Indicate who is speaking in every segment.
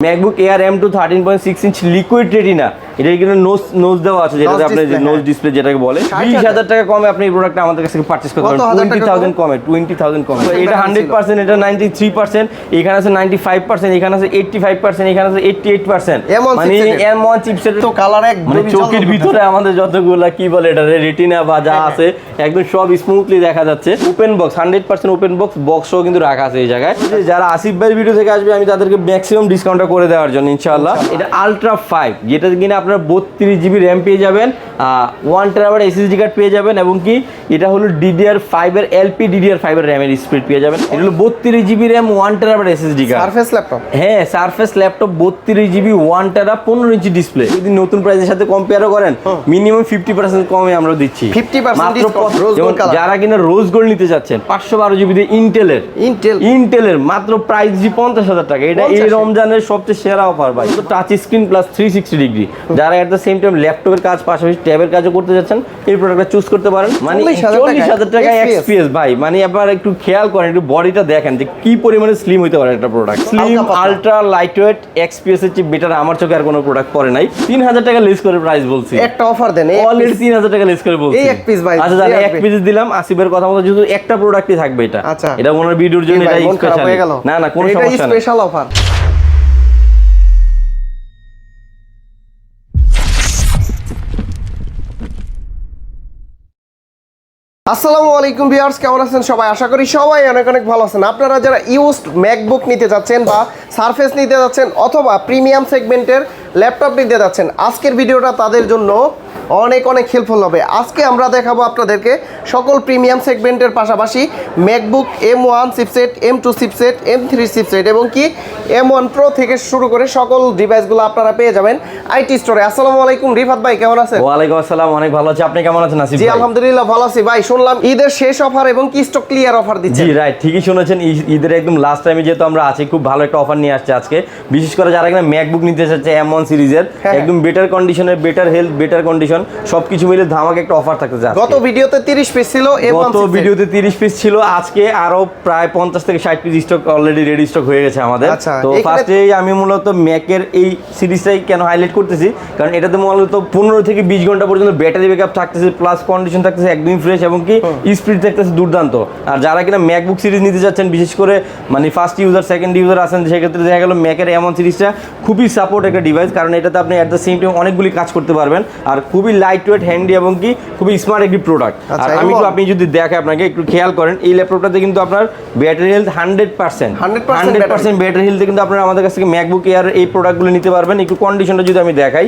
Speaker 1: MacBook Air M2 13.6 inch liquid retina, এটা কিন্তু nose দেওয়া আছে, যেটাতে আপনি নোজ ডিসপ্লে যেটাকে বলে। 20,000 টাকা কমে আপনি এই প্রোডাক্টটা আমাদের কাছ থেকে পারচেজ করতে পারেন। 20,000 কমে, 20,000 কমে। এটা 100%, এটা 93%, এখানে আছে 95%, এখানে আছে 85%, এখানে আছে 88%। মানে M1 চিপসেট
Speaker 2: তো কালার
Speaker 1: মানে চোখের ভিতরে আমাদের যতগুলা কি বলে এটা রেটিনা বা যা আছে একদম সব স্মুথলি দেখা যাচ্ছে। ওপেন বক্স, 100% ওপেন বক্সও কিন্তু রাখা আছে এই জায়গায়। যারা আসিফ ভাইয়ের ভিডিও থেকে আসবে আমি তাদেরকে ম্যাক্সিমাম ডিসকাউন্ট করে দেওয়ার জন্য ইনশাআল্লাহ। এটা আলট্রা 5, যেটাতে কিনা আপনারা 32 জিবি র্যাম পেয়ে যাবেন, 1 টেরাবাইট এসএসডি কার্ড পেয়ে যাবেন, এবং কি এটা হলো DDR5 এর LPDDR5 এর র্যামের স্পিড পেয়ে যাবেন। এটা হলো 32 GB RAM 1 terabyte SSD card.
Speaker 2: Surface laptop,
Speaker 1: হ্যাঁ সারফেস ল্যাপটপ 32 জিবি 1 টেরা 15 ইঞ্চি ডিসপ্লে। যদি নতুন প্রাইসের সাথে কম্পেয়ারও করেন মিনিমাম 50% কমে আমরা দিচ্ছি।
Speaker 2: 50% ডিসকাউন্ট।
Speaker 1: যারা কিনা রোজ গোল্ড নিতে যাচ্ছেন 512 জিবি দিয়ে ইন্টেলের মাত্র প্রাইস জি 50,000 টাকা। এটা এই রমজানের সবচেয়ে সেরা অফার ভাই। তো টাচ স্ক্রিন প্লাস 360 ডিগ্রি, যারা এট দ্য সেম টাইম ল্যাপটপের কাজ পাশাপাশি ট্যাবের কাজও করতে যাচ্ছেন এই প্রোডাক্টটা চুজ করতে পারেন। মানে 40,000 টাকা XPS ভাই। মানে আপনারা একটু খেয়াল করেন, একটু বডিটা দেখেন যে কি পরিমাণে স্লিম হইতে পারে একটা product. Slim ultra lightweight XPS এর চেয়ে বেটার আমার চোখে আর কোনো প্রোডাক্ট করে নাই। 3,000 টাকা লেস করে প্রাইস বলছি।
Speaker 2: একটা অফার দেন,
Speaker 1: অলরেডি 3,000 টাকা লেস করে বলছি।
Speaker 2: এই এক পিস ভাই,
Speaker 1: আচ্ছা যারা এক পিস দিলাম, আসিফের কথা মতো যেহেতু একটা প্রোডাক্টই থাকবে এটা।
Speaker 2: আচ্ছা
Speaker 1: এটা ওনার ভিডিওর জন্য এটা স্পেশাল। না না কোনো সমস্যা নেই,
Speaker 2: স্পেশাল অফার। আসসালামু আলাইকুম ভিউয়ার্স, কেমন আছেন সবাই? আশা করি সবাই অনেক অনেক ভালো আছেন। আপনারা যারা ইউজড ম্যাকবুক নিতে যাচ্ছেন বা সারফেস নিতে যাচ্ছেন অথবা প্রিমিয়াম সেগমেন্টের ল্যাপটপ নিতে যাচ্ছেন, আজকের ভিডিওটা তাদের জন্য অনেক অনেক হেল্পফুল হবে। আজকে আমরা দেখাবো আপনাদেরকে সকল প্রিমিয়াম সেগমেন্টের পাশাপাশি MacBook M1 chipset, M2 chipset, M3 chipset এবং কি M1 Pro থেকে শুরু করে সকল ডিভাইসগুলো আপনারা পেয়ে যাবেন আইটি স্টোরে। আসসালামু আলাইকুম রিফাত ভাই, কেমন আছেন?
Speaker 1: ওয়ালাইকুম আসসালাম, অনেক ভালো আছি। আপনি কেমন আছেন আসিফ ভাই?
Speaker 2: জি আলহামদুলিল্লাহ ভালো আছি ভাই। শুনলাম ঈদের শেষ অফার এবং কি স্টক ক্লিয়ার অফার দিচ্ছেন।
Speaker 1: জি রাইট, ঠিকই শুনেছেন। ঈদের একদম লাস্ট টাইমে যেহেতু আমরা আছি, খুব ভালো একটা অফার নিয়ে আসছে আজকে। বিশেষ করে যারা কিনা ম্যাকবুক নিতে চাচ্ছে M1 সিরিজের, একদম বেটার কন্ডিশনের, বেটার হেলথ, বেটার কন্ডিশন সবকিছু মিলে ধামাকা একটা অফার থাকতে যাচ্ছে।
Speaker 2: গত ভিডিওতে 30 পিস ছিল,
Speaker 1: গত ভিডিওতে 30 পিস ছিল, আজকে আরো প্রায় 50 থেকে 60 piece stock already ready stock হয়ে গেছে আমাদের। তো ফার্স্টেই আমি মূলত ম্যাকের এই সিরিজটাই কেন হাইলাইট করতেছি, কারণ এটাতে মূলত 15 থেকে 20 ঘন্টা পর্যন্ত ব্যাটারি ব্যাকআপ থাকতেছে, প্লাস কন্ডিশন থাকতেছে একদমই ফ্রেশ এবং কি স্পিড থাকতেছে দুর্দান্ত। আর যারা কিনা ম্যাকবুক সিরিজ নিতে যাচ্ছেন, বিশেষ করে মানে ফার্স্ট ইউজার, সেকেন্ড ইউজার আছেন, সেক্ষেত্রে দেখা গেল ম্যাকের M1 সিরিজটা খুবই সাপোর্ট একটা ডিভাইস, কারণ এটাতে আপনি এট দ্য সেম টাইম অনেকগুলি কাজ করতে পারবেন। আর খুবই লাইট ওয়েট, হ্যান্ডি এবং কি খুবই স্মার্ট একটি প্রোডাক্ট। আর আমি তো আপনি যদি দেখে আপনাকে একটু খেয়াল করেন, এই ল্যাপটপটাতে কিন্তু আপনার ব্যাটারি হেলথ 100% ব্যাটারি হেলথে কিন্তু আপনারা আমাদের কাছ থেকে ম্যাকবুক এয়ার এই প্রোডাক্টগুলো নিতে পারবেন। একটু কন্ডিশনটা যদি আমি দেখাই,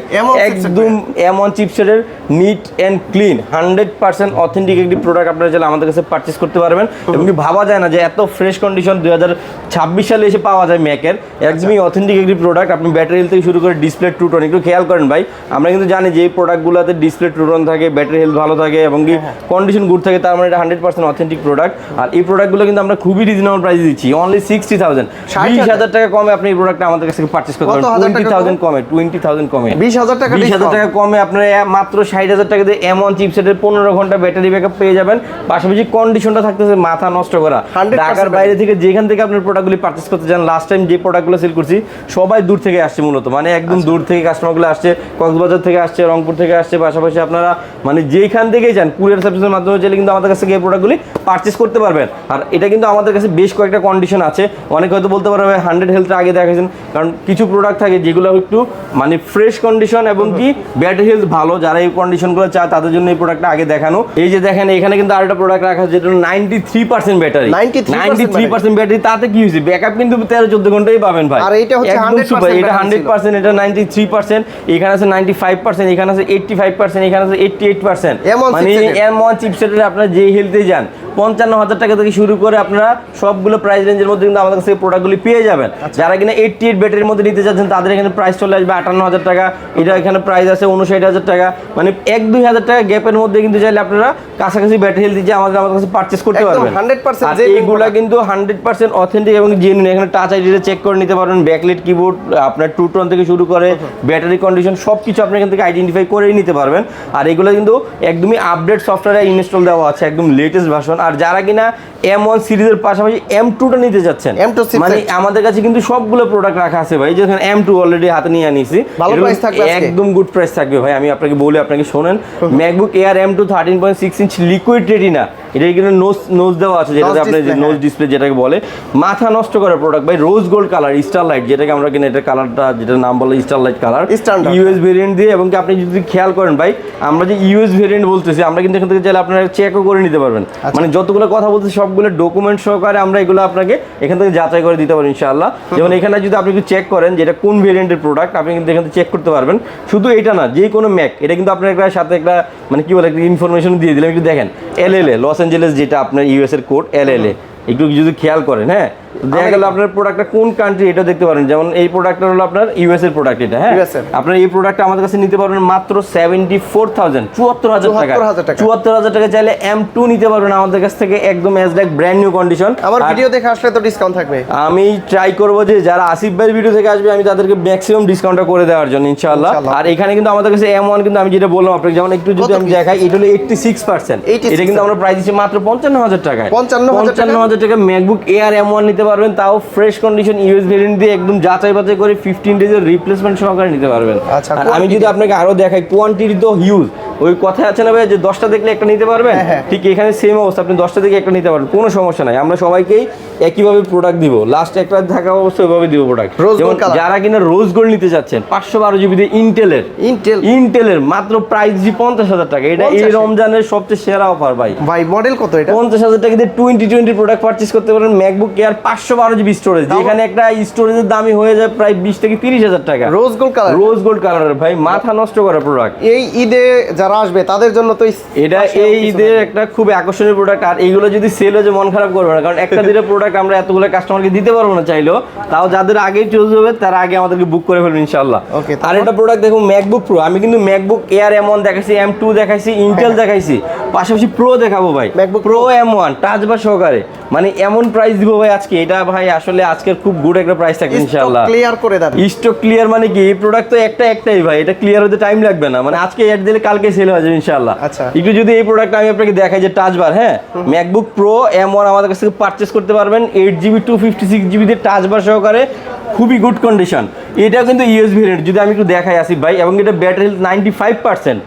Speaker 1: একদম M1 চিপসেটের নিট অ্যান্ড ক্লিন 100% অথেন্টিক একটি প্রোডাক্ট আপনারা চাইলে আমাদের কাছে পারচেজ করতে পারবেন। এবং ভাবা যায় না যে এত ফ্রেশ কন্ডিশন 2026 সালে এসে পাওয়া যায় ম্যাকের। একদমই অথেন্টিক একটি প্রোডাক্ট। আপনি ব্যাটারি হেলথ থেকে শুরু করে ডিসপ্লে টু টোন একটু খেয়াল করেন ভাই। আমরা কিন্তু জানি যে এই প্রোডাক্টগুলোতে ডিসপ্লে টু টোন থাকে, ব্যাটারি হেলথ ভালো থাকে এবং কি কন্ডিশন গুড থাকে, তার মানে এটা 100% অথেন্টিক প্রোডাক্ট। আর এই প্রোডাক্টগুলো কিন্তু আমরা খুবই রিজনেবল প্রাইসে দিচ্ছি, অনলি 60,000, 20,000 টাকা কমে আপনি এই প্রোডাক্টটা আমাদের কাছ থেকে পারচেজ করতে পারবেন। 20,000 কমে, 20,000 কমে,
Speaker 2: 20,000 টাকা
Speaker 1: কমে আপনারা মাত্র 60,000 টাকা দিয়ে M1 চিপসেটের 15 ঘন্টা ব্যাটারি ব্যাকআপ পেয়ে যাবেন। পাশাপাশি কন্ডিশনটা থাকতেছে মাথা নষ্ট করা। ঢাকার বাইরে থেকে যেখান থেকে আপনার প্রোডাক্টগুলি পারচেজ করতে চান, লাস্ট টাইম যে প্রোডাক্টগুলো সেল করছি সবাই দূর থেকে আসছে মূলত, মানে একদম দূর থেকে কাস্টমারগুলো আসছে, কক্সবাজার থেকে আসছে, রংপুর থেকে আসছে। পাশাপাশি আপনারা মানে যেখান থেকেই যান কুরিয়ার সার্ভিসের মাধ্যমে চাইলে কিন্তু আমাদের কাছ থেকে এই প্রোডাক্টগুলি পারচেজ করতে পারবেন। আর এটা কিন্তু আমাদের কাছে বেশ কয়েকটা কন্ডিশন আছে। অনেকে হয়তো বলতে পারবে 100 হেলথ আগে দেখাচ্ছেন, কারণ কিছু প্রোডাক্ট থাকে যেগুলো একটু মানে ফ্রেশ কন্ডিশন এবং কি ব্যাটারি হেলথ ভালো, যারা এই কন্ডিশনগুলো চায় তাদের জন্য এই প্রোডাক্টটা আগে দেখানো। এই যে দেখেন এখানে কিন্তু আরেকটা প্রোডাক্ট রাখা আছে যেটা 93% ব্যাটারি, 93% ব্যাটারি। তাতে কি হয়েছে, ব্যাকআপ কিন্তু 13-14 ঘন্টাই পাবেন ভাই।
Speaker 2: আর এটা হচ্ছে 100%,
Speaker 1: এটা 100%, এটা 93%, এখানে আছে 95%, এখানে আছে 85%, এখানে আছে 88%। মানে M1 চিপসেটের আপনারা যে হেলথে যান 55,000 টাকা থেকে শুরু করে আপনারা সবগুলো প্রাইস রেঞ্জের মধ্যে কিন্তু আমাদের কাছে প্রোডাক্টগুলি পেয়ে যাবেন। যারা কিনা 88 ব্যাটারির মধ্যে নিতে যাচ্ছেন তাদের এখানে প্রাইস চলে আসবে 58,000 টাকা। এটা এখানে প্রাইস আছে 59,000 টাকা। মানে 1-2 হাজার টাকা গ্যাপের মধ্যে কিন্তু চাইলে আপনারা কাছাকাছি ব্যাটারি হেলথ দিয়ে আমাদের কাছে পারচেজ করতে পারবেন।
Speaker 2: 100%
Speaker 1: এইগুলা কিন্তু 100% অথেন্টিক এবং জেনুইন। এখানে টাচ আইডিটা চেক করে নিতে পারবেন, ব্যাকলাইট কিবোর্ড, আপনার টু টোন থেকে শুরু করে ব্যাটারি কন্ডিশন সবকিছু আপনি এখান থেকে আইডেন্টিফাই করেই নিতে পারবেন। আর এগুলো কিন্তু একদমই আপডেট সফটওয়্যারে ইনস্টল দেওয়া আছে, একদম লেটেস্ট ভার্সন। আর যারা কিনা M1 সিরিজের পাশাপাশি M2 টা নিতে যাচ্ছেন,
Speaker 2: M2
Speaker 1: মানে আমাদের কাছে কিন্তু সবগুলো প্রোডাক্ট রাখা আছে ভাই। যেখানে M2 অলরেডি হাতে নিয়ে আনিছি,
Speaker 2: ভালো প্রাইস থাকবে আজকে,
Speaker 1: একদম গুড প্রাইস থাকবে ভাই। আমি আপনাকে বলি, আপনাকে শোনেন, MacBook air M2 13.6 inch liquid retina, এটা কিন্তু নোজ দেওয়া আছে, যেটাতে আপনি নোজ ডিসপ্লে যেটাকে বলে, মাথা নষ্ট করা প্রোডাক্ট ভাই। রোজ গোল্ড কালার স্টারলাইট, যেটাকে আমরা কিনা এটা কালারটা যেটা নাম বলে স্টারলাইট কালার, ইউএস ভেরিয়েন্ট দিয়ে। এবং কি আপনি যদি খেয়াল করেন ভাই, আমরা যে ইউএস ভেরিয়েন্ট বলতেছি, আমরা কিন্তু এখান থেকে চাইলে আপনারা চেকও করে নিতে পারবেন। মানে যতগুলো কথা বলতেছি সবগুলো ডকুমেন্ট সহকারে আমরা এগুলো আপনাকে এখান থেকে যাচাই করে দিতে পারি ইনশাআল্লাহ। যেমন এখানে যদি আপনি একটু চেক করেন যেটা কোন ভেরিয়েন্টের প্রোডাক্ট, আপনি কিন্তু এখান থেকে চেক করতে পারবেন। শুধু এটা না, যে কোনো ম্যাক, এটা কিন্তু আপনার একটা সাথে একটা মানে কি বলে একটা ইনফরমেশন দিয়ে দিলাম। একটু দেখেন LLA, লস অ্যাঞ্জেলেস, যেটা আপনার ইউএস এর কোড LLA, একটু যদি খেয়াল করেন, হ্যাঁ, দেখা গেল আপনার প্রোডাক্টটা কোন কান্ট্রি এটা দেখতে পারেন। যেমন এই প্রোডাক্টটা হলো আপনার ইউএস এর প্রোডাক্ট, এটা হ্যাঁ, আপনার এই প্রোডাক্টটা আমাদের কাছে নিতে পারবেন মাত্র 74,000, 74,000 টাকা। 74,000 টাকা চাইলে M2 নিতে পারবেন আমাদের কাছ থেকে, একদম as like brand new condition.
Speaker 2: আমার ভিডিও দেখে আসলে তো ডিসকাউন্ট থাকবে। আমি
Speaker 1: ট্রাই করব যে যারা আসিফ ভাইয়ের ভিডিও থেকে আসবে আমি তাদেরকে ম্যাক্সিমাম ডিসকাউন্টটা করে দেওয়ার জন্য ইনশাআল্লাহ। আর এখানে কিন্তু আমাদের কাছে M1 কিন্তু আমি যেটা বললাম আপনাকে, যেমন একটু যদি আমি দেখাই, এটা হলো 86%, এটা কিন্তু আমরা প্রাইস দিচ্ছি মাত্র 55,000 টাকায়। 55,000 টাকা ম্যাকবুক এয়ার M1 নিতে পারবেন, তাও ফ্রেশ কন্ডিশন ইউএস ভেরিয়েন্ট দিয়ে, একদম যাচাই বাছাই করে 15 ডেজের রিপ্লেসমেন্ট সহকারে নিতে পারবেন। আর আমি যদি আপনাকে আরো দেখাই, কোয়ান্টিটি তো হিউজ। ওই কথা আছে না ভাই যে 10টা দেখলে একটা নিতে পারবেন, ঠিক এখানে সেম অবস্থা, আপনি 10টা দেখে একটা নিতে পারবেন, কোনো সমস্যা নাই। আমরা সবাইকেই একইভাবে প্রোডাক্ট দিব, লাস্ট একটা থাকা অবশ্যই ওইভাবে দিব প্রোডাক্ট। যারা কিনা রোজ গোল্ড নিতে যাচ্ছেন 512 জিবি দিয়ে ইন্টেলের মাত্র প্রাইস জি 50,000 টাকা। এটা এই রমজানের সবচেয়ে সেরা অফার ভাই।
Speaker 2: মডেল কত এটা?
Speaker 1: 50,000 টাকা দিয়ে 2020 প্রোডাক্ট পারচেজ করতে পারেন। ম্যাকবুক এয়ার 512 জিবি স্টোরেজ, যেখানে একটা স্টোরেজের দামই হয়ে যায় প্রায় 20 থেকে 30,000 টাকা। রোজ গোল্ড কালারের ভাই, মাথা নষ্ট করা প্রোডাক্ট।
Speaker 2: এই ঈদে যারা আসবে তাদের জন্য তো
Speaker 1: এটা এই ঈদের একটা খুব আকর্ষণীয় প্রোডাক্ট। আর এইগুলো যদি সেল হয়ে যায় মন খারাপ করবে না, কারণ একটা দিনের প্রোডাক্ট আমরা এতগুলো কাস্টমারকে দিতে পারবো না চাইলেও। তাও যাদের আগেই চুজ হবে তারা আগে আমাদেরকে বুক করে ফেলবেন ইনশাআল্লাহ। আর এটা প্রোডাক্ট দেখুন ম্যাকবুক প্রো, আমি কিন্তু ম্যাকবুক এয়ার M1 দেখাইছি, M2 দেখাইছি, ইন্টেল দেখাইছি, পাশাপাশি প্রো দেখাবো ভাই, ম্যাকবুক প্রো M1 টাচ বার সহকারে। মানে এমন প্রাইস দিব ভাই আজকে, এটা ভাই আসলে আজকের খুব গুড একটা প্রাইস থাকবে ইনশাআল্লাহ।
Speaker 2: ক্লিয়ার করে দেন,
Speaker 1: স্টক ক্লিয়ার মানে কি, এই প্রোডাক্ট তো একটাই ভাই, এটা ক্লিয়ার হতে টাইম লাগবে না। মানে আজকে অ্যাড দিলে কালকে সেল হয়ে যাবে ইনশাআল্লাহ। একটু যদি এই প্রোডাক্ট আমি আপনাকে দেখাই যে টাচ বার, হ্যাঁ, ম্যাকবুক প্রো M1 আমাদের কাছ থেকে পারচেজ করতে পারবেন 8GB 256GB দিয়ে টাচ বার সহকারে, খুবই গুড কন্ডিশন। এটা কিন্তু ইউএস ভেরিয়েন্ট, যদি আমি একটু দেখাই আসি ভাই, এবং এটা ব্যাটারি হেলথ 95%,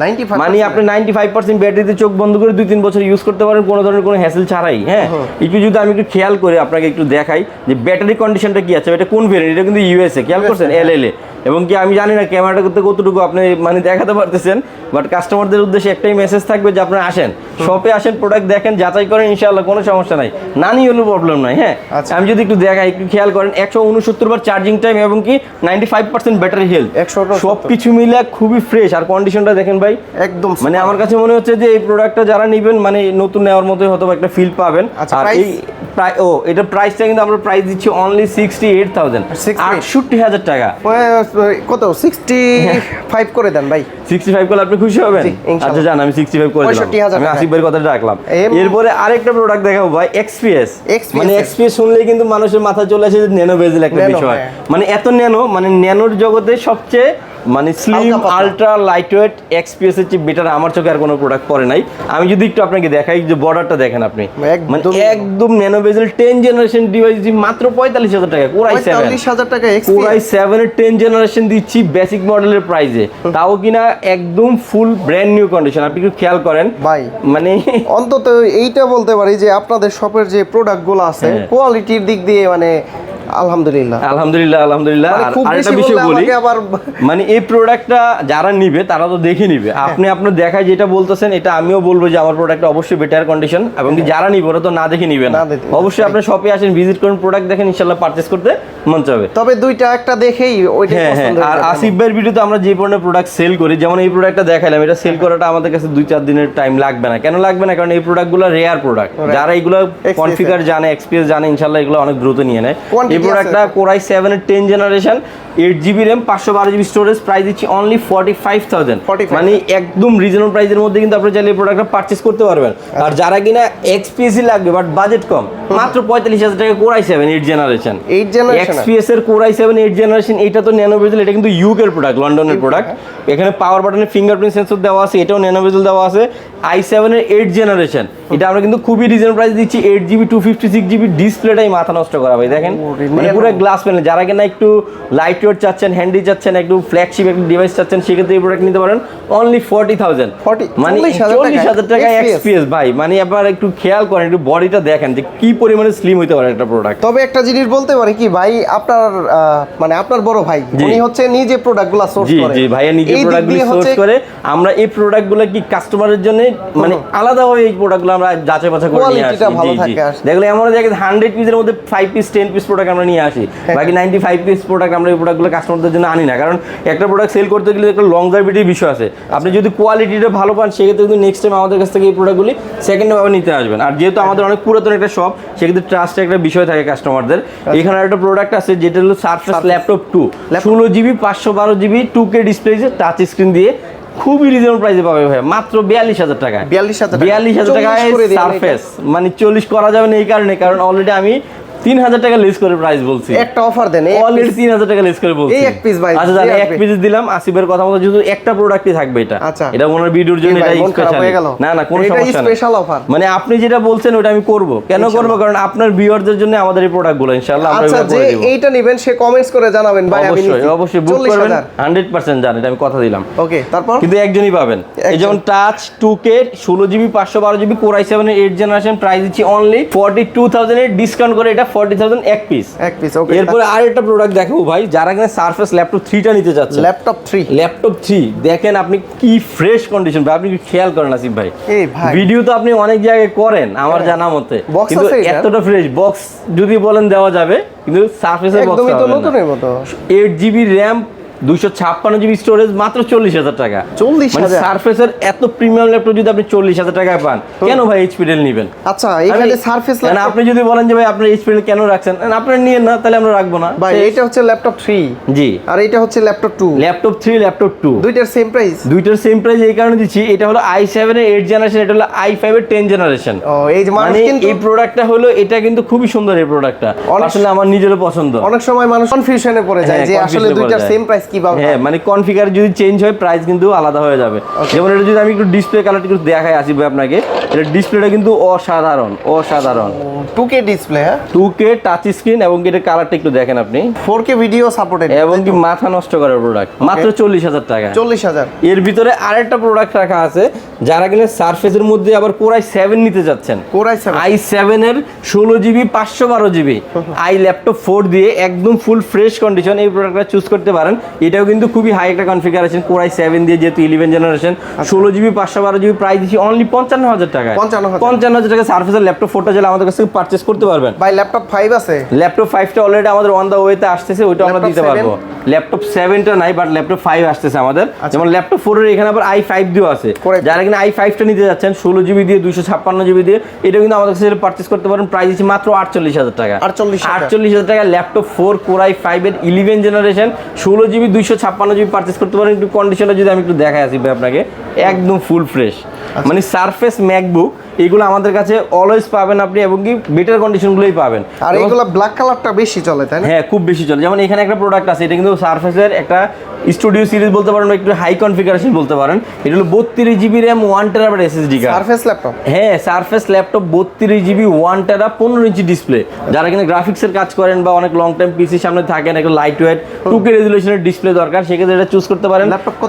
Speaker 1: মানে আপনি 95% ব্যাটারিতে চোখ বন্ধ করে 2-3 বছর ইউজ করতে পারেন কোনো ধরনের কোনো হ্যাসেল ছাড়াই। হ্যাঁ, একটু যদি আমি একটু খেয়াল করে আপনাকে একটু দেখাই যে ব্যাটারি কন্ডিশনটা কি আছে, এটা কোন ভেরিয়েন্ট, এটা কিন্তু ইউএসএ, খেয়াল করছেন LLA। এবং কি আমি জানি না ক্যামেরাটা করতে কতটুকু আপনি মানে দেখাতে পারতেছেন, বাট কাস্টমারদের উদ্দেশ্যে একটাই মেসেজ থাকবে যে আপনারা আসেন, শপে আসেন, প্রোডাক্ট দেখেন, যাচাই করেন, ইনশাআল্লাহ কোনো সমস্যা নাই, না নিয়ে হলেও প্রবলেম নাই। হ্যাঁ, আমি যদি একটু দেখাই, একটু খেয়াল করেন, 169 বার চার্জিং টাইম এবং কি 95% ব্যাটারি হেলথ, সবকিছু মিলে খুবই ফ্রেশ। আর কন্ডিশনটা দেখেন ভাই, একদম মানে আমার কাছে মনে হচ্ছে যে এই প্রোডাক্টটা যারা নেবেন মানে নতুন নেওয়ার মতোই হয়তো একটা ফিল পাবেন। আর এই এটা প্রাইসটা কিন্তু আমরা প্রাইস দিচ্ছি অনলি 68,000, 68,000 টাকা।
Speaker 2: কত 65 করে দেন ভাই,
Speaker 1: 65 করলে আপনি খুশি হবেন? আচ্ছা জান, আমি 65 করে দিলাম, আমি আসিফ ভাইয়ের কথাটা রাখলাম। এরপরে আরেকটা প্রোডাক্ট দেখাবো ভাই, XPS। মানে XPS শুনলেই কিন্তু মানুষের মাথায় চলে আসে যে ন্যানো বেজেল একটা বিষয়, মানে এত ন্যানো, মানে ন্যানোর জগতে সবচেয়ে মানে স্লিম আলট্রা লাইটওয়েট XPS এর চেয়ে বেটার আমার চোখে আর কোনো প্রোডাক্ট পড়ে নাই। আমি যদি একটু আপনাকে দেখাই যে বর্ডারটা দেখেন আপনি, মানে একদম ন্যানো বেজেল 10 জেনারেশন ডিভাইস মাত্র 45,000 টাকা, কোরাই 7 টাকা, কোরাই 7 এর 10 জেনারেশন দিচ্ছি বেসিক মডেলের প্রাইসে, তাও কিনা একদম ফুল ব্র্যান্ড নিউ কন্ডিশন। আপনি একটু খেয়াল করেন ভাই, মানে
Speaker 2: অন্তত এইটা বলতে পারি যে আপনাদের শপের যে প্রোডাক্টগুলো আছে কোয়ালিটির দিক দিয়ে মানে আলহামদুলিল্লাহ। আর একটা বিষয় বলি, মানে এই প্রোডাক্টটা যারা নিবে তারা তো দেখে নিবে, আপনি আপনার দেখায় যেটা বলতেছেন এটা আমিও বলবো যে আমার প্রোডাক্টটা অবশ্যই বেটার কন্ডিশন, এবং যারা নিবে ওরা তো না দেখে নিবে না, অবশ্যই আপনি শপে আসেন, ভিজিট করুন, প্রোডাক্ট দেখেন, ইনশাআল্লাহ পারচেজ করতে মন চাবে। তবে দুইটা একটা দেখেই ওইটাই পছন্দ হয়। আর আসিফ ভাইয়ের ভিডিওতে আমরা যে ধরনের প্রোডাক্ট সেল করি, যেমন এই প্রোডাক্টটা দেখাইলাম, এটা সেল করাটা আমাদের কাছে 2-4 দিনের টাইম লাগবে না। কেন লাগবে না? কারণ এই প্রোডাক্টগুলো রেয়ার প্রোডাক্ট, যারা এগুলো কনফিগার জানে, XPS জানে, ইনশাআল্লাহ এগুলো অনেক দ্রুত নিয়ে নেয়। এই প্রোডাক্টটা কোরাই 7 এর 10 generation
Speaker 1: 8GB RAM 512GB storage, price দিচ্ছি অনলি 45,000। মানে একদম রিজনেবল প্রাইসের মধ্যে কিন্তু আপনি চাইলে এই প্রোডাক্টটা পারচেজ করতে পারবেন। আর যারা কিনা XPS লাগবে বাট বাজেট কম, মাত্র 45,000 টাকা Core i7 8 জেনারেশন। XPS এর Core i7 8 জেনারেশন, এটা তো ন্যানো বেজেল, এটা কিন্তু UK এর প্রোডাক্ট, লন্ডনের প্রোডাক্ট। এখানে পাওয়ার বাটনে ফিঙ্গারপ্রিন্ট সেন্সর দেওয়া আছে, এটাও ন্যানো বেজেল দেওয়া আছে। i7 এর 8 জেনারেশন, এটা আমরা কিন্তু খুবই রিজনেবল প্রাইস দিচ্ছি 8GB 256GB। ডিসপ্লেটাই মাথা নষ্ট করা ভাই, দেখেন মানে পুরো গ্লাস প্যানেল। যারা কিনা একটু লাইট ওয়েট চাচ্ছেন, হ্যান্ডি চাচ্ছেন, একটু ফ্ল্যাগশিপ একটা ডিভাইস চাচ্ছেন, সেক্ষেত্রে এই প্রোডাক্ট নিতে পারেন অনলি 40,000। মানে 40,000 টাকা XPS ভাই। মানে আপনারা একটু খেয়াল করেন, একটু বডিটা দেখেন যে কি পরিমাণে স্লিম হইতে পারে একটা প্রোডাক্ট।
Speaker 2: তবে একটা জিনিস বলতে পারি কি ভাই, আপনার মানে আপনার বড় ভাই উনি হচ্ছে নিজে প্রোডাক্টগুলো সোর্স করে।
Speaker 1: জি ভাইয়া নিজে প্রোডাক্টগুলো সোর্স করে। আমরা এই প্রোডাক্টগুলো কি কাস্টমারের জন্য মানে আলাদাভাবে এই প্রোডাক্টগুলো আমরা যাচাই বাছাই করে নিয়ে আসি। দেখলে এমন দেখেন 100 পিসের মধ্যে 5 পিস 10 পিস প্রোডাক্ট আমরা নিয়ে আসি, বাকি 95 পিস প্রোডাক্ট আমরা এই প্রোডাক্টগুলো কাস্টমারদের জন্য আনি না। কারণ একটা প্রোডাক্ট সেল করতে গেলে একটা লংজারভিটির বিষয় আছে। আপনি যদি কোয়ালিটিটা ভালো পান, সেক্ষেত্রে কিন্তু নেক্সট টাইম আমাদের কাছ থেকে এই প্রোডাক্টগুলি সেকেন্ডে ভাবে নিতে আসবেন। আর যেহেতু আমাদের অনেক পুরাতন একটা শপ, সেক্ষেত্রে ট্রাস্টের একটা বিষয় থাকে কাস্টমারদের। এখানে একটা প্রোডাক্ট আছে যেটা হলো surface laptop 2, 16GB 512GB 2K display, touch screen দিয়ে খুবই রিজনেবল প্রাইসে পাবে ভাই, মাত্র 42,000 টাকায়। 42,000 টাকায় সারফেস। মানে 40 করা যাবে না এই কারণে, কারণ অলরেডি আমি 3,000 টাকা লেস করে প্রাইস বলছি।
Speaker 2: একটা অফার দেন,
Speaker 1: অলরেডি 3,000 টাকা লেস করে বলছি।
Speaker 2: এই এক পিস ভাই,
Speaker 1: আচ্ছা জানেন এক পিস দিলাম। আসিফের কথা মতো যেহেতু একটা প্রোডাক্টই থাকবে এটা, এটা ওনার ভিডিওর জন্য এটা স্পেশাল। না না কোনো সমস্যা নেই,
Speaker 2: স্পেশাল অফার।
Speaker 1: মানে আপনি যেটা বলছেন ওটা আমি করব। কেন করব? কারণ আপনার ভিউয়ারদের জন্য আমাদের এই প্রোডাক্টগুলো ইনশাআল্লাহ আমরা
Speaker 2: করে দেব। আচ্ছা যে এইটা নেবেন সে কমেন্টস করে জানাবেন ভাই, আমি
Speaker 1: অবশ্যই বুক করবেন 100% জানেন, এটা আমি কথা দিলাম।
Speaker 2: ওকে, তারপর
Speaker 1: কিন্তু একজনই পাবেন। এই যেমন touch 2K 16GB 512GB Core i7 এর 8 জেনারেশন, প্রাইস দিচ্ছি অনলি 42,000 এর, ডিসকাউন্ট করে এটা 40,000 এক পিস।
Speaker 2: ওকে,
Speaker 1: এরপরে আরেকটা প্রোডাক্ট দেখাবো ভাই, যারা কিনা সারফেস ল্যাপটপ 3টা নিতে যাচ্ছে। ল্যাপটপ 3 দেখেন আপনি কি ফ্রেশ কন্ডিশন ভাই, আপনি কি খেয়াল করেন আসিফ ভাই? ভিডিও তো আপনি অনেক জায়গায় করেন আমার জানা মতে, কিন্তু এতটা ফ্রেশ বক্স যদি বলেন দেওয়া যাবে, কিন্তু সারফেসের বক্স একদমই তো নতুনের মতো। 8GB RAM 256GB স্টোরেজ, মাত্র 40,000 টাকা। 40,000 সারফেসের এত প্রিমিয়াম ল্যাপটপ যদি আপনি 40,000 টাকায় পান, কেন ভাই এইচপি ডেল নেবেন?
Speaker 2: আচ্ছা এখানে সারফেস ল্যাপটপ
Speaker 1: আপনি যদি বলেন যে ভাই আপনি এইচপি ডেল কেন রাখছেন, আপনি নিয়ে না, তাহলে আমরা রাখবো না
Speaker 2: ভাই। এটা হচ্ছে ল্যাপটপ 3,
Speaker 1: জি,
Speaker 2: আর এটা হচ্ছে ল্যাপটপ 2।
Speaker 1: ল্যাপটপ 3 ল্যাপটপ 2
Speaker 2: দুইটার সেম প্রাইস।
Speaker 1: এই কারণে দিচ্ছি, এটা হলো i7 এর 8 জেনারেশন, এটা হলো i5 এর 10 জেনারেশন।
Speaker 2: এই যে মানে
Speaker 1: এই প্রোডাক্টটা হলো, এটা কিন্তু খুবই সুন্দর এই প্রোডাক্টটা, আসলে আমার নিজেরও পছন্দ।
Speaker 2: অনেক সময় মানুষ কনফিউশনে পড়ে যায় যে আসলে দুইটার সেম প্রাইস কিভাবে।
Speaker 1: হ্যাঁ, মানে কনফিগার যদি চেঞ্জ হয় প্রাইস কিন্তু আলাদা হয়ে যাবে। যেমন এটা যদি আমি একটু ডিসপ্লে কালারটা একটু দেখাই আসি ভাই আপনাকে, এটা ডিসপ্লেটা কিন্তু অসাধারণ
Speaker 2: 2K display,
Speaker 1: 2K touch screen, এবং এটার কালারটা একটু দেখেন আপনি,
Speaker 2: 4K ভিডিও সাপোর্টেড,
Speaker 1: এবং কি মাথা নষ্ট করার প্রোডাক্ট, মাত্র 40,000 টাকা।
Speaker 2: 40,000।
Speaker 1: এর ভিতরে আরেকটা প্রোডাক্ট রাখা আছে, যারা কিনা সারফেসের মধ্যে আবার Core i7 নিতে যাচ্ছেন। i7 এর 16GB 512GB i ল্যাপটপ 4 দিয়ে একদম ফুল ফ্রেশ কন্ডিশন, এই প্রোডাক্টটা চুজ করতে পারেন। এটাও কিন্তু খুবই হাই একটা কনফিগারেশন, Core i7 দিয়ে, যেহেতু 11 জেনারেশন, 16GB 512GB, প্রাইস দিচ্ছি অনলি 55,000 টাকা। 55,000 টাকা সারফেসের ল্যাপটপ 4টা যেটা আমাদের কাছ থেকে পারচেজ করতে পারবেন।
Speaker 2: ভাই ল্যাপটপ 5 আছে,
Speaker 1: ল্যাপটপ 5টা অলরেডি আমাদের অন দা ওয়েতে আসতেছে, ওইটা আমরা দিতে পারবো। ল্যাপটপ 7টা নাই, বাট ল্যাপটপ 5 আসতেছে আমাদের। যেমন ল্যাপটপ 4 এর এখানে আবার i5 দিও আছে, যারা কিনা i5টা নিতে যাচ্ছেন 16GB দিয়ে 256GB দিয়ে, এটা কিন্তু আমাদের কাছে পারচেজ করতে পারেন। প্রাইস দিচ্ছি মাত্র 48,000 টাকা। 48,000 টাকা ল্যাপটপ 4 Core i5 এর 11 জেনারেশন 16GB 256GB পারচেজ করতে পারেন। একটু কন্ডিশনটা যদি আমি একটু দেখাই আসি ভাই আপনাকে, একদম ফুল ফ্রেশ। মানে সারফেস ম্যাকবুক এগুলো আমাদের কাছে অলওয়েজ পাবেন আপনি, এবং কি বেটার কন্ডিশনগুলোই পাবেন।
Speaker 2: আর এগুলো ব্ল্যাক কালারটা বেশি চলে, তাই না?
Speaker 1: হ্যাঁ, খুব বেশি চলে। যেমন এখানে একটা প্রোডাক্ট আছে, এটা কিন্তু সারফেসের একটা স্টুডিও সিরিজ বলতে পারেন, একটু হাই কনফিগারেশন বলতে পারেন। এটা হলো 32GB RAM 1TB SSD card.
Speaker 2: Surface laptop,
Speaker 1: হ্যাঁ surface laptop 32GB 1TB 15 inch display. যারা কিনা গ্রাফিক্সের কাজ করেন বা অনেক লং টাইম পিসির সামনে থাকেন, একটা লাইট ওয়েট 2K রেজুলেশনের ডিসপ্লে দরকার, সেক্ষেত্রে এটা চুজ করতে পারেন।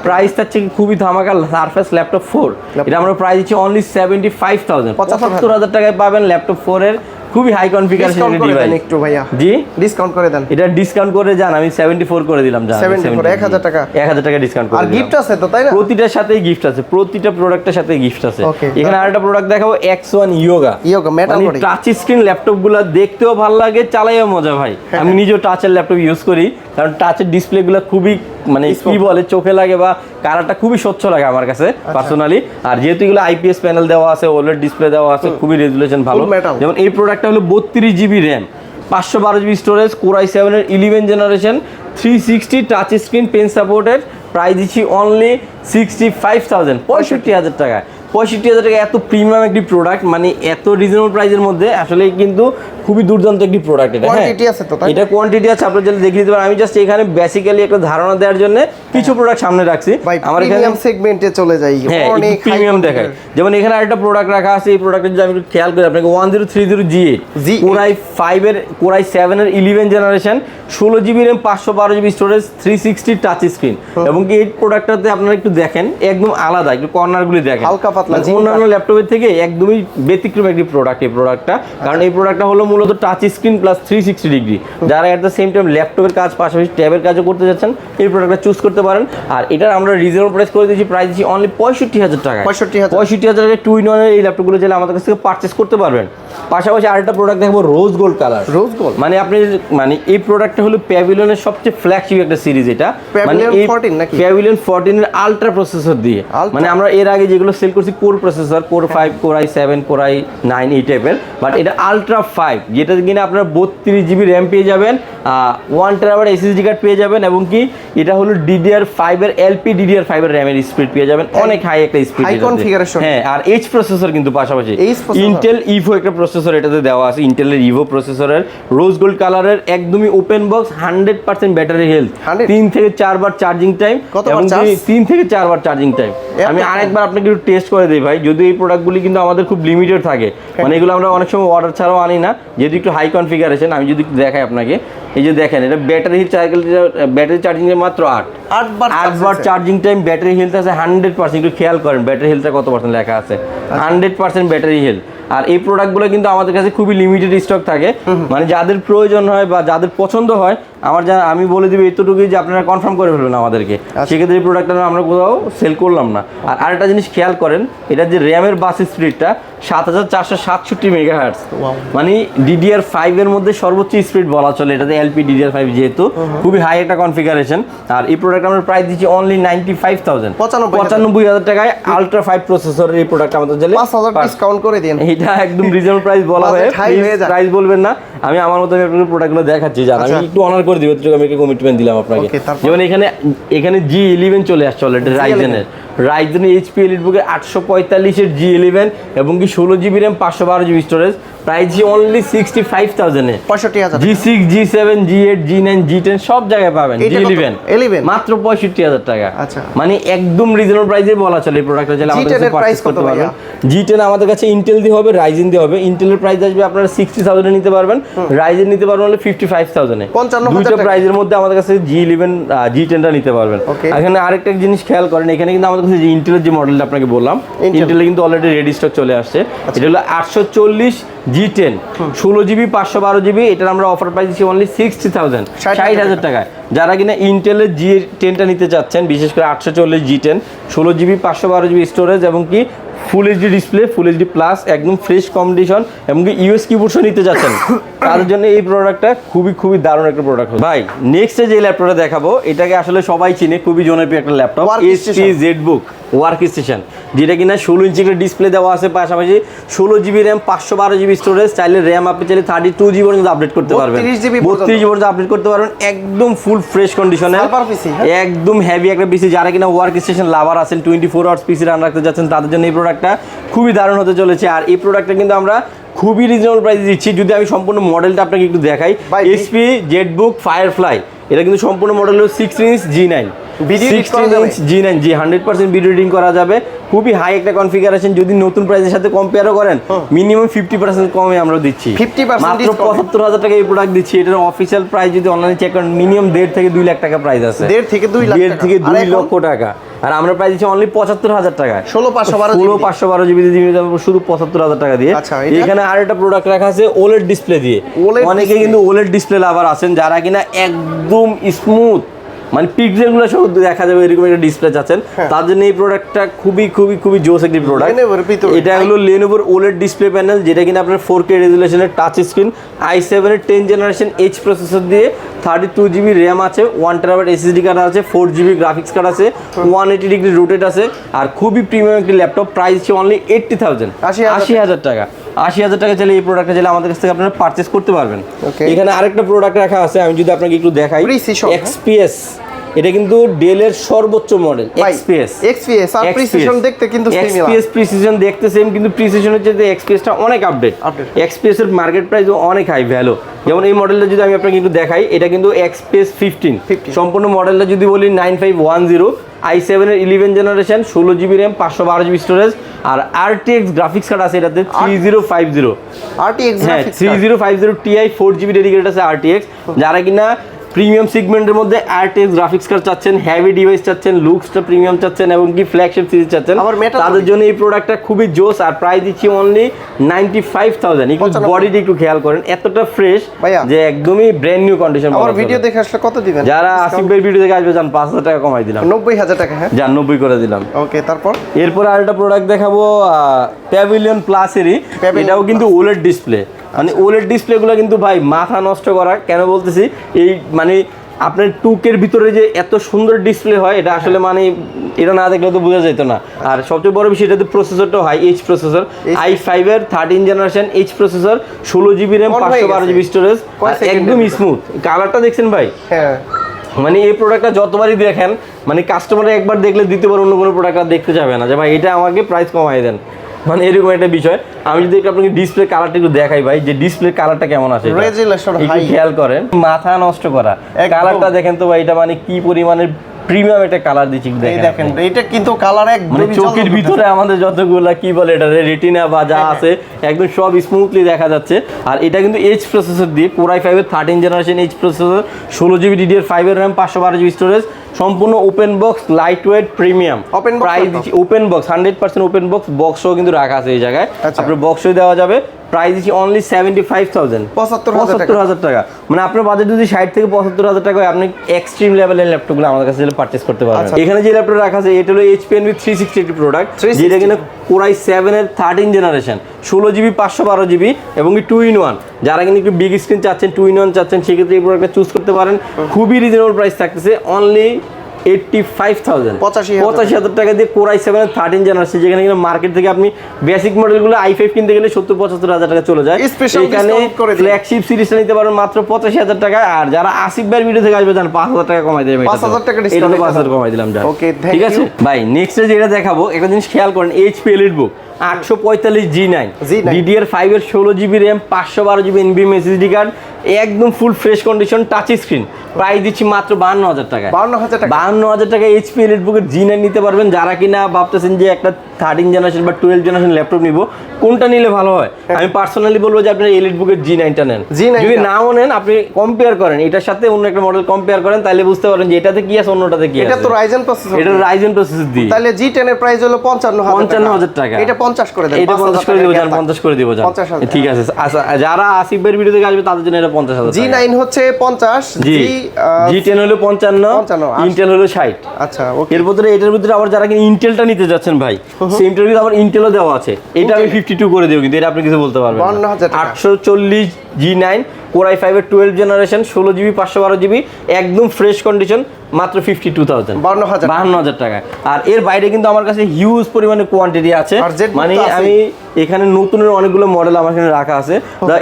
Speaker 1: প্রাইস থাকছে খুবই ধামাকা, সারফেস ল্যাপটপ 4, এটা আমরা প্রাইস দিচ্ছি অনলি 75,000। 75,000 টাকায় পাবেন ল্যাপটপ 4 এর খুবই হাই কনফিগারেশন ডিভাইস।
Speaker 2: একটু ভাইয়া
Speaker 1: জি
Speaker 2: ডিসকাউন্ট করে দেন,
Speaker 1: এটা ডিসকাউন্ট করে যান, আমি 74 করে দিলাম। জান
Speaker 2: 1000 টাকা
Speaker 1: ডিসকাউন্ট করে।
Speaker 2: আর গিফট আছে তো, তাই না?
Speaker 1: প্রতিটার সাথেই গিফট আছে, প্রতিটা প্রোডাক্টের সাথে গিফট আছে। এখানে আরেকটা প্রোডাক্ট দেখাবো, X1 Yoga
Speaker 2: metal body
Speaker 1: touch screen ল্যাপটপগুলো দেখতেও ভালো লাগে, চালাইও মজা ভাই। আমি নিজেও টাচের ল্যাপটপ ইউজ করি, কারণ টাচের ডিসপ্লেগুলো খুবই মানে কি বলে চোখে লাগে, বা কালারটা খুবই স্বচ্ছ লাগে আমার কাছে পার্সোনালি। আর যেহেতু এগুলো IPS প্যানেল দেওয়া আছে, OLED ডিসপ্লে দেওয়া আছে, খুবই রেজুলেশন ভালো। যেমন এই প্রোডাক্টটা হলো 32GB RAM 512GB storage, Core i7 এর 11 generation, 360 touch screen pen supported, price দিচ্ছি অনলি 65,000, 65,000 টাকায়। 65,000 টাকা এত প্রিমিয়াম একটি প্রোডাক্ট, মানে এত রিজনেবল প্রাইসের মধ্যে আসলে কিন্তু খুবই দুর্দান্ত একটি প্রোডাক্ট। এটা
Speaker 2: কোয়ান্টিটি আছে তো, তাই
Speaker 1: এটা কোয়ান্টিটি আছে, আপনারা যদি দেখে নিতে পারেন। আমি জাস্ট এখানে বেসিক্যালি একটা ধারণা দেওয়ার জন্য কিছু প্রোডাক্ট সামনে রাখছি।
Speaker 2: আমার প্রিমিয়াম সেগমেন্টে চলে যাই,
Speaker 1: অনেক প্রিমিয়াম দেখায়। যেমন এখানে আরেকটা প্রোডাক্ট রাখা আছে, এই প্রোডাক্টটা যদি আমি একটু খেয়াল করি আপনাকে, 1030G8 কোরাই 5 এর কোরাই 7 এর 11 জেনারেশন, 16GB RAM, 512GB storage, 360 touch screen. এবং কি এই প্রোডাক্টটাতে আপনারা একটু দেখেন একদম আলাদা, একটু কর্নারগুলি দেখেন
Speaker 2: হালকা পাতলা,
Speaker 1: অন্যান্য ল্যাপটপের থেকে একদমই ব্যতিক্রম একটি প্রোডাক্ট এই প্রোডাক্টটা। কারণ এই প্রোডাক্টটা হলো মূলত টাচ স্ক্রিন প্লাস 360 ডিগ্রি, যারা এট দ্য সেম টাইম ল্যাপটপের কাজ পাশাপাশি ট্যাবের কাজও করতে যাচ্ছেন এই প্রোডাক্টটা চুজ করতে পারেন। আর এটার আমরা রিজনেবল প্রাইস করে দিয়েছি, প্রাইস দিচ্ছি অনলি 65,000 টাকা। 65,000 টাকায় 2-in-1 এই ল্যাপটপগুলো চাইলে আমাদের কাছ থেকে পারচেস করতে পারবেন। পাশাপাশি আরেকটা প্রোডাক্ট দেখবো, rose gold colour.
Speaker 2: Rose gold
Speaker 1: মানে আপনি মানে এই প্রোডাক্টটা হলো প্যাভিলিয়নের সবচেয়ে ফ্ল্যাগশিপ একটা সিরিজ। এটা মানে এই প্যাভিলিয়ন 14 এর আলট্রা প্রসেসর দিয়ে, মানে আমরা এর আগে যেগুলো সেল করছি core processor, core 5, core i 7, core i 9 এই টাইপের, বাট এটা আলট্রা 5, যেটা কিনা আপনারা 32GB র্যাম পেয়ে যাবেন, 1TB SSD কার্ড পেয়ে যাবেন, এবং কি এটা হলো DDR5 এর LPDDR5 এর র্যামের স্পিড পেয়ে যাবেন, অনেক হাই একটা স্পিড,
Speaker 2: হাই কনফিগারেশন।
Speaker 1: হ্যাঁ, আর এইচ প্রসেসর কিন্তু পাশাপাশি ইন্টেল ইভো একটা প্রসেসর এটাতে দেওয়া আছে, ইন্টেলের ইভো প্রসেসরের রোজ গোল্ড কালারের, একদমই ওপেন বক্স, 100% ব্যাটারি হেলথ, 3 থেকে 4 বার চার্জিং টাইম, এবং 3 থেকে 4 বার চার্জিং টাইম। আমি আরেকবার আপনাকে একটু টেস্ট করে দিই ভাই, যদি এই প্রোডাক্টগুলি কিন্তু আমাদের খুব লিমিটেড থাকে, মানে এগুলো আমরা অনেক সময় অর্ডার ছাড়াও আনি না, যেহেতু একটু হাই কনফিগারেশন। আমি যদি একটু দেখাই আপনাকে, এই যে দেখেন এটা ব্যাটারি সাইকেল, ব্যাটারি চার্জিং এর মাত্র 8 বার চার্জিং টাইম, ব্যাটারি হেলথ আছে 100%। একটু খেয়াল করেন ব্যাটারি হেলথটা কত পার্সেন্ট লেখা আছে, 100% ব্যাটারি হেলথ। আর এই প্রোডাক্টগুলো কিন্তু আমাদের কাছে খুবই লিমিটেড স্টক থাকে, মানে যাদের প্রয়োজন হয় বা যাদের পছন্দ হয়, আমি বলে দিব এতটুকুই যে আপনারা কনফার্ম করে ফেলবেন আমাদেরকে, সেক্ষেত্রে এই প্রোডাক্টটা আমরা কোথাও সেল করলাম না। আর আরেকটা জিনিস খেয়াল করেন, এটা যে র্যামের বাস স্পিডটা 7467 মেগাহার্টজ, মানে DDR5 এর মধ্যে সর্বোচ্চ স্পিড বলা চলে এটাতে, LPDDR5 যেহেতু খুবই হাই একটা কনফিগারেশন। আর এই প্রোডাক্ট আমরা প্রাইস দিচ্ছি অনলি 95,000, 95,000 টাকায় আলট্রা 5 প্রসেসরের এই প্রোডাক্ট আমাদের জন্য
Speaker 2: 5,000 ডিসকাউন্ট করে দেন।
Speaker 1: এটা একদম রিজনেবল প্রাইস বলা হয়, প্রাইস বলবেন না। আমি আমার মতো আপনাদের প্রোডাক্টগুলো দেখাচ্ছি, জান আমি একটু অনার করে দিব, এতটুকু আমি কমিটমেন্ট দিলাম আপনাকে। যেমন এখানে G11 চলে আসছে অলরেডি, রাইজেনের HP EliteBook 845 এর G11, এবং কি 16GB RAM, 512GB storage, price only 65,000 এ।
Speaker 2: 65,000
Speaker 1: G6, G7, G8, G9, G10 সব জায়গায় পাবেন। G11 মাত্র 65,000 টাকা। মানে একদম রিজনেবল প্রাইসে বলা চলে এই প্রোডাক্টটা, চাইলে আমাদের কাছে পারচেজ করতে পারবেন। G10 আমাদের কাছে ইন্টেল দিয়ে হবে, রাইজেন দিয়ে হবে। ইন্টেলের প্রাইস আসবে আপনারা 60,000 এ নিতে পারবেন, রাইজেন নিতে পারবেন হলে 55,000 এ। দুইটা প্রাইসের মধ্যে আমাদের কাছে G11 G10টা নিতে পারবেন। এখানে আরেকটা জিনিস খেয়াল করেন, এখানে কিন্তু আমাদের কাছে যে ইন্টেলের যে মডেলটা আপনাকে বললাম, ইন্টেলে কিন্তু অলরেডি রেডি স্টক চলে আসছে। এটা হলো 840 G10, 16GB 512GB, এটার আমরা অফার প্রাইস দিচ্ছি অনলি 60,000, 60,000 টাকায়। যারা কিনা ইন্টেলের G10টা নিতে চাচ্ছেন, বিশেষ করে 840 G10, 16GB 512GB স্টোরেজ, এবং কি full HD display, full HD plus, একদম ফ্রেশ কন্ডিশন, এবং কি ইউএস কিবোর্ডও নিতে যাচ্ছেন, তাদের জন্য এই প্রোডাক্টটা খুবই দারুণ একটা প্রোডাক্ট। ভাই নেক্সটে যে ল্যাপটপটা দেখাবো, এটাকে আসলে সবাই চিনে, খুবই জনপ্রিয় একটা laptop, HP ZBook work station, যেটা কিনা 16 ইঞ্চি করে ডিসপ্লে দেওয়া আছে, পাশাপাশি 16GB RAM, 512GB স্টোরেজ, চাইলে র্যাম আপনি চাইলে 32GB পর্যন্ত আপডেট করতে পারবেন, 32GB পর্যন্ত আপডেট করতে পারবেন, একদম ফুল ফ্রেশ কন্ডিশনে, একদম হেভি একটা পিসি। যারা কিনা ওয়ার্ক স্টেশন লাভার আছেন, 24 আওয়ার্স পিসি রান রাখতে যাচ্ছেন, তাদের জন্য এই প্রোডাক্টটা খুবই দারুণ হতে চলেছে। আর এই প্রোডাক্টটা কিন্তু আমরা খুবই রিজনেবল প্রাইসে দিচ্ছি। যদি আমি সম্পূর্ণ মডেলটা আপনাকে একটু দেখাই, HP ZBook Firefly, এটা কিন্তু সম্পূর্ণ মডেল হলো 16 ইঞ্চ G9, 100% ভিডিও এডিটিং করা যাবে, খুবই হাই একটা কনফিগারেশন। যদি নতুন প্রাইসের সাথে কম্পেয়ারও করেন, মিনিমাম 50% কমে আমরা দিচ্ছি, মাত্র 75,000 টাকা এই প্রোডাক্ট দিচ্ছি। এটার অফিসিয়াল প্রাইস যদি অনলাইনে চেক করেন, মিনিমাম 1.5 থেকে 2 লাখ টাকা প্রাইস আছে, 1.5 থেকে 2 লক্ষ টাকা। আর আমরা প্রাইস দিচ্ছি অনলি 75,000 টাকায়, 16/512GB শুধু 75,000 টাকা দিয়ে। এখানে আরেকটা প্রোডাক্ট রাখা আছে OLED ডিসপ্লে দিয়ে। অনেকে কিন্তু OLED ডিসপ্লে লাভার আছেন, যারা কিনা একদম স্মুথ, মানে পিক্সেলগুলো সব দেখা যাবে এরকম একটা ডিসপ্লে চাচ্ছেন, তার জন্য এই প্রোডাক্টটা খুবই জোস একটি প্রোডাক্ট। এটা হলো Lenovo OLED ডিসপ্লে প্যানেল, যেটা কিনা আপনার 4K রেজুলেশনের টাচ স্ক্রিন, i7 এর 10 জেনারেশন H প্রসেসর দিয়ে, 32GB র্যাম আছে, 1TB SSD কার্ড আছে, 4GB গ্রাফিক্স কার্ড আছে, 180 ডিগ্রি রোটেট আছে, আর খুবই প্রিমিয়াম একটি ল্যাপটপ। প্রাইস হচ্ছে অনলি 80,000 টাকা। 80,000 টাকা চাইলে এই প্রোডাক্টটা চাইলে আমাদের কাছ থেকে আপনারা পারচেজ করতে পারবেন।
Speaker 2: Okay.
Speaker 1: এখানে আরেকটা প্রোডাক্ট রাখা আছে, আমি যদি আপনাকে একটু দেখাই,
Speaker 2: Precision,
Speaker 1: XPS। এটা কিন্তু ডেলের সর্বোচ্চ মডেল XPS
Speaker 2: আর প্রিসিশন দেখতে কিন্তু সিমিলার।
Speaker 1: XPS প্রিসিশন দেখতে সেম, কিন্তু প্রিসিশনের চেয়ে XPSটা অনেক আপডেট। XPS এর মার্কেট প্রাইস অনেক হাই ভ্যালু। যেমন এই মডেলটা যদি আমি আপনাকে একটু দেখাই, এটা কিন্তু XPS 15 সম্পূর্ণ মডেলটা যদি বলি 9510 i7 এর 11 জেনারেশন, 16GB RAM, 512GB স্টোরেজ, আর RTX গ্রাফিক্স কার্ড আছে এটাতে 3050।
Speaker 2: RTX
Speaker 1: হ্যাঁ,
Speaker 2: গ্রাফিক্স
Speaker 1: 3050 Ti 4GB ডেডিকেটেড আছে RTX। যারা কিনা প্রিমিয়াম সেগমেন্টের মধ্যে RTX গ্রাফিক্স কার্ড চাচ্ছেন, হেভি ডিভাইস চাচ্ছেন, লুকসটা প্রিমিয়াম চাচ্ছেন এবং কি ফ্ল্যাগশিপ সিরিজ চাচ্ছেন, তাদের জন্য এই প্রোডাক্টটা খুবই জোস। আর প্রাইস দিচ্ছি অনলি 95,000। একটু বডিটা একটু খেয়াল করেন, এতটা ফ্রেশ যে একদমই ব্র্যান্ড নিউ কন্ডিশন।
Speaker 2: আমার ভিডিও দেখে আসলে কত দিবেন?
Speaker 1: যারা আসিফ ভাইয়ের ভিডিও দেখে আসবে জান 5,000 টাকা কমাই দিলাম,
Speaker 2: 90,000 টাকা। হ্যাঁ
Speaker 1: জান 90 করে দিলাম।
Speaker 2: ওকে, তারপর
Speaker 1: এরপর আরেকটা প্রোডাক্ট দেখাবো প্যাভিলিয়ন প্লাসেরই। এটাও কিন্তু ওলেড ডিসপ্লে, মানে ওলেড ডিসপ্লেগুলো কিন্তু ভাই মাথা নষ্ট করা। কেন বলতেছি, এই মানে আপনার টুকের ভিতরে যে এত সুন্দর ডিসপ্লে হয়, এটা আসলে মানে এটা না দেখলে তো বোঝা যেত না। আর সবচেয়ে বড় বিষয়, এটাতে প্রসেসরটাও হাই এইচ প্রসেসর, i5 এর 13 generation H processor, 16GB RAM, 512GB storage, একদম স্মুথ। কালারটা দেখছেন ভাই?
Speaker 2: হ্যাঁ,
Speaker 1: মানে এই প্রোডাক্টটা যতবারই দেখেন, মানে কাস্টমার একবার দেখলে দ্বিতীয়বার অন্য কোনো প্রোডাক্ট দেখতে যাবে না যে ভাই এটা আমাকে প্রাইস কমাই দেন, মানে এরকম একটা বিষয়। আমি যদি আপনাকে ডিসপ্লে কালারটা একটু দেখাই ভাই, যে ডিসপ্লে কালারটা কেমন আছে একটু খেয়াল করেন, মাথা নষ্ট করা কালারটা দেখেন তো ভাই, এটা মানে কি পরিমাণের প্রিমিয়াম একটা কালার দিচ্ছি
Speaker 2: দেখেন। এটা কিন্তু কালার একদম
Speaker 1: চোখের ভিতরে আমাদের যতগুলা কি বলে এটা রেটিনা বা যা আছে একদম সব স্মুথলি দেখা যাচ্ছে। আর এটা কিন্তু এইচ প্রসেসর দিয়ে, Core i5 এর 13 generation H processor, 16GB DDR5 এর RAM, 512GB স্টোরেজ, সম্পূর্ণ open box, light weight, premium. Price দিচ্ছি ওপেন বক্স, 100% ওপেন বক্স, বক্সও কিন্তু রাখা আছে এই জায়গায়, আপনার বক্সও দেওয়া যাবে। প্রাইস দিচ্ছি অনলি 75,000, 75,000 টাকা। মানে আপনার বাজেট যদি 60 থেকে 75,000 টাকা হয়, আপনি এক্সট্রিম লেভেলের ল্যাপটপগুলো আমাদের কাছে পারচেজ করতে পারবেন। এখানে যে ল্যাপটপ রাখা আছে এটা হলো HP Envy 360 প্রোডাক্ট, যেটা কিনা Core i7 এর 13 জেনারেশন, 16GB, 512GB এবং 2-in-1। যারা কিন্তু একটু বিগ স্ক্রিন চাচ্ছেন, 2-in-1 চাচ্ছেন, সেক্ষেত্রে এই প্রোডাক্টটা চুজ করতে পারেন। খুবই রিজনেবল প্রাইস থাকতেছে, অনলি 85,000 টাকা দিয়ে Core i7 এর 13 জেনারেশন, যেখানে কিনা মার্কেট থেকে আপনি বেসিক মডেলগুলো i5 কিনতে গেলে 70-75,000 টাকা চলে যায়। এখানে ফ্ল্যাগশিপ সিরিজটা নিতে পারবেন মাত্র 85,000 টাকা। আর যারা আসিফ ভাইয়ের ভিডিও থেকে আসবে জান 5,000 টাকা কমাই দেবে,
Speaker 2: 5,000 টাকা ডিসকাউন্ট,
Speaker 1: 5,000 কমাই দিলাম জান।
Speaker 2: ওকে,
Speaker 1: ঠিক আছে ভাই। নেক্সট যেটা দেখাবো, একটা জিনিস খেয়াল করেন, HP EliteBook 845 G9 DDR5 এর 16GB RAM, 512GB NVMe SSD card, একদম full fresh condition, touch screen. Price দিচ্ছি মাত্র 52,000 টাকা। 52,000 টাকা HP EliteBook এর G9 নিতে পারবেন। যারা কিনা ভাবতেছেন যে একটা 13 জেনারেশন বা 12 জেনারেশন ল্যাপটপ নিব, কোনটা নিলে ভালো হয়, আমি পার্সোনালি বলবো যে আপনি EliteBook এর G9টা নেন। যদি নাও নেন, আপনি কম্পেয়ার করেন এটার সাথে অন্য একটা মডেল কম্পেয়ার করেন, তাহলে বুঝতে পারেন যে এটাতে কি আছে অন্যটাতে কি আছে।
Speaker 2: এটা তো Ryzen প্রসেসর,
Speaker 1: এটা Ryzen প্রসেসর দিয়ে।
Speaker 2: তাহলে G10 এর প্রাইস হলো 55,000 টাকা। এটা 50 করে দেন,
Speaker 1: এটা 50 করে দিব জান, 50 করে দিব জান। ঠিক আছে। আচ্ছা, যারা আসিফ ভাইয়ের ভিডিও থেকে আসবে তাদের জন্য এটা 50,000 টাকা।
Speaker 2: G9 হচ্ছে 50,
Speaker 1: G10 হলো 55, Intel হলো 60।
Speaker 2: আচ্ছা, ওকে।
Speaker 1: এর ভিতরে এটার ভিতরে আবার যারা কি ইন্টেলটা নিতে যাচ্ছেন ভাই, সেমটার ভিতরে আবার ইন্টেলও দেওয়া আছে। এটা আমি 52 করে দেব, কিন্তু এটা আপনি কিছু বলতে পারবেন না। 840 G9 Core i5 এর 12 জেনারেশন, 16GB, 512GB, একদম ফ্রেশ কন্ডিশন, মাত্র 52,000, 52,000 টাকা। আর এর বাইরে কিন্তু আমার কাছে হিউজ পরিমাণে কোয়ান্টিটি আছে, মানে আমি এখানে নতুনের অনেকগুলো মডেল আমার এখানে রাখা আছে।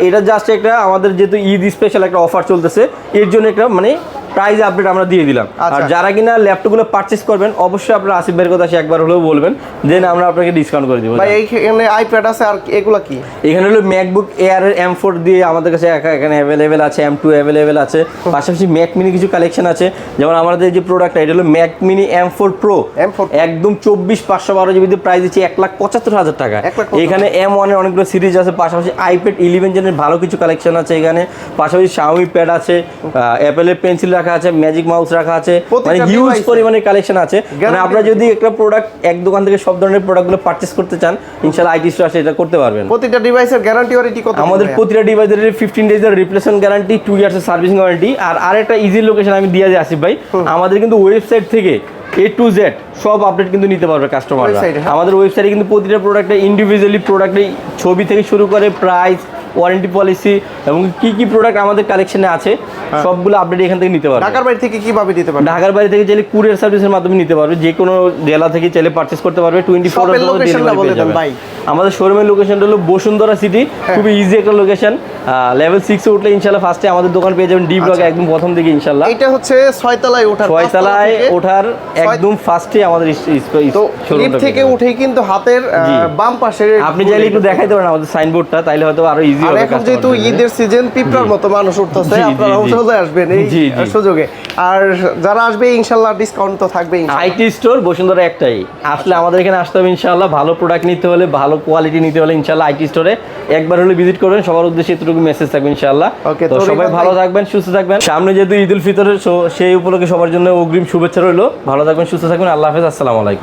Speaker 1: এটা জাস্ট একটা আমাদের যেহেতু ঈদ স্পেশাল একটা অফার চলতেছে, এর জন্য একটা মানে প্রাইস আপডেট আমরা দিয়ে দিলাম। আর যারা কিনা ল্যাপটপগুলো পারচেজ করবেন, অবশ্যই আপনারা আসিফ ভাইয়ের কথা একবার হলেও বলবেন, দেন আমরা আপনাকে ডিসকাউন্ট করে দিব।
Speaker 2: ভাই এইখানে আইপ্যাড আছে, আর এগুলো কি?
Speaker 1: এখানে হলো ম্যাকবুক এয়ার এর M4 দিয়ে আমাদের কাছে এখানে অ্যাভেলেবেল আছে, M2 অ্যাভেলেবেল আছে, পাশাপাশি ম্যাক মিনি কিছু কালেকশন আছে। যেমন আমাদের যে প্রোডাক্টটা, এটা হলো ম্যাক মিনি M4 Pro, একদম 24 512GB দিয়ে প্রাইস দিচ্ছি 1,75,000 টাকা। এখানে M1 এর অনেকগুলো সিরিজ আছে, পাশাপাশি আইপ্যাড 11 জেনের ভালো কিছু কালেকশন আছে এখানে, পাশাপাশি Xiaomi প্যাড আছে, অ্যাপেলের পেন্সিল রাখা আছে, ম্যাজিক মাউস রাখা আছে, মানে হিউজ পরিমাণে কালেকশন আছে। মানে আপনারা যদি একটা প্রোডাক্ট এক দোকান থেকে সব ধরনের প্রোডাক্টগুলো পারচেজ করতে চান, ইনশাআল্লাহ আইটি স্টোর আসে এটা করতে পারবেন।
Speaker 2: প্রতিটা ডিভাইসের গ্যারান্টি ওয়ারেন্টি কত?
Speaker 1: আমাদের প্রতিটা ডিভাইসের 15 ডেজ এর রিপ্লেসমেন্ট গ্যারান্টি, 2 ইয়ার্স এর সার্ভিসিং ওয়ারেন্টি। আর আরেকটা ইজি লোকেশন আমি দিয়ে দিই আসিফ ভাই, আমাদের কিন্তু ওয়েবসাইট থেকে A to Z সব আপডেট কিন্তু নিতে পারবে কাস্টমাররা। আমাদের ওয়েবসাইটে কিন্তু প্রতিটা প্রোডাক্টে ইন্ডিভিজুয়ালি প্রোডাক্টের ছবি থেকে শুরু করে প্রাইস, ওয়ারেন্টি পলিসি এবং কি কি প্রোডাক্ট আমাদের কালেকশনে আছে সবগুলো আপডেট এখান থেকে নিতে পারবে।
Speaker 2: ঢাকার বাইরে থেকে কিভাবে দিতে পারবে?
Speaker 1: ঢাকার বাইরে থেকে চাইলে কুরিয়ার সার্ভিসের মাধ্যমে নিতে পারবে, যে কোনো জেলা থেকে চাইলে পারচেজ করতে পারবে। 24
Speaker 2: শপের লোকেশনটা বলে দেন ভাই।
Speaker 1: আমাদের শোরুমের লোকেশনটা হলো বসুন্ধরা সিটি, খুবই ইজি একটা লোকেশন। লেভেল 6 এ উঠলে ইনশাআল্লাহ ফার্স্টে আমাদের দোকান পেয়ে যাবেন ডি ব্লকে একদম প্রথম দিকে ইনশাআল্লাহ।
Speaker 2: এটা হচ্ছে 6 তলায় ওঠার,
Speaker 1: 6 তলায় ওঠার একদম ফার্স্টে আমাদের
Speaker 2: তো লিফট থেকে উঠেই কিন্তু হাতের বাম পাশে
Speaker 1: আপনি চাইলে একটু দেখাইতে পারেন আমাদের সাইনবোর্ডটা, তাইলে হয়তো আরো ইজি হবে।
Speaker 2: এখন যেহেতু ঈদের সিজন, পিঁপড়ার মতো মানুষ উঠতেছে, আপনারা চলে আসবেন এই সুযোগে। আর যারা আসবে ইনশাআল্লাহ ডিসকাউন্ট তো থাকবেই।
Speaker 1: আইটি স্টোর বসুন্ধরা একটাই, আসলে আমাদের এখানে আসতে হবে ইনশাআল্লাহ। ভালো প্রোডাক্ট নিতে হলে, ভালো কোয়ালিটি নিতে হলে ইনশাআল্লাহ আইটি স্টোরে একবার হলে ভিজিট করবেন। সবার উদ্দেশ্যে এতটুকু মেসেজ থাকবে ইনশাআল্লাহ। তো সবাই ভালো থাকবেন, সুস্থ থাকবেন। সামনে যেহেতু ঈদ উল ফিতরের, সেই উপলক্ষে সবার জন্য অগ্রিম শুভেচ্ছা রইলো। ভালো থাকবেন, সুস্থ থাকবেন। আল্লাহ হাফেজ, আসসালামু আলাইকুম।